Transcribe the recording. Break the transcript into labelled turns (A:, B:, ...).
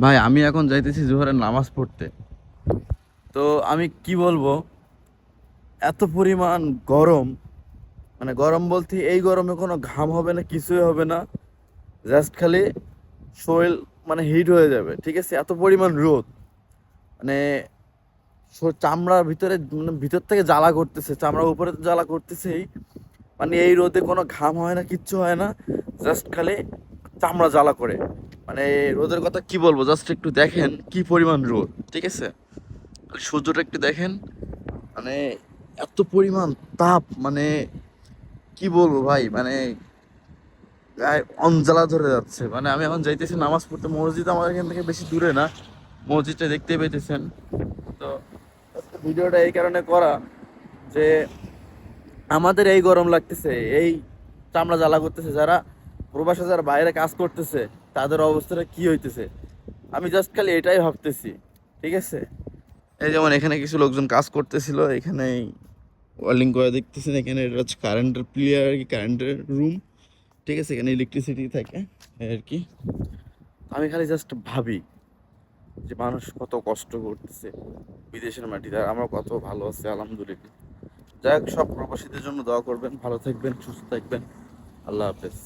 A: ভাই আমি এখন যাইতেছি জোহরের নামাজ পড়তে। তো আমি কি বলবো, এত পরিমাণ গরম, মানে গরম বলতে এই গরমে কোনো ঘাম হবে না, কিছুই হবে না, জাস্ট খালি শরীর মানে হিট হয়ে যাবে, ঠিক আছে? এত পরিমাণ রোদ, মানে চামড়ার ভিতরে, মানে ভিতর থেকে জ্বালা করতেছে, চামড়ার উপরে তো জ্বালা করতেছেই, মানে এই রোদে কোনো ঘাম হয় না, কিচ্ছু হয় না, জাস্ট খালি চামড়া জ্বালা করে। মানে রোদের কথা কি বলবো, জাস্ট একটু দেখেন কি পরিমাণ রোদ, ঠিক আছে? খালি সূর্যটা একটু দেখেন, মানে এত পরিমাণ তাপ, মানে কি বলবো ভাই, মানে গায়ে অনজ্বালা ধরে যাচ্ছে। মানে আমি এখন যাইতেছি নামাজ পড়তে, মসজিদ আমার এখান থেকে বেশি দূরে না, মসজিদটা দেখতেই পেতেছেন। তো আজকে ভিডিওটা এই কারণে করা যে আমাদের এই গরম লাগতেছে, এই চামড়া জ্বালা করতেছে, যারা প্রবাসে, যারা বাইরে কাজ করতেছে, তাদের অবস্থাটা কি হইতেছে, আমি জাস্ট খালি এটাই ভাবতেছি, ঠিক আছে? এই যেমন এখানে কিছু লোকজন কাজ করতেছিল, এখানে ওয়েল্ডিং করে দেখতেছেন, এখানে এটা হচ্ছে কারেন্টের প্লেয়ার আর কি, কারেন্টের রুম, ঠিক আছে? এখানে ইলেকট্রিসিটি থাকে এই আর কি। আমি খালি জাস্ট ভাবি যে মানুষ কত কষ্ট করতেছে বিদেশের মাটিতে, আর আমরা কত ভালো আছি আলহামদুলিল্লাহ। যাই হোক, সব প্রবাসীদের জন্য দোয়া করবেন, ভালো থাকবেন, সুস্থ থাকবেন। আল্লাহ হাফেজ।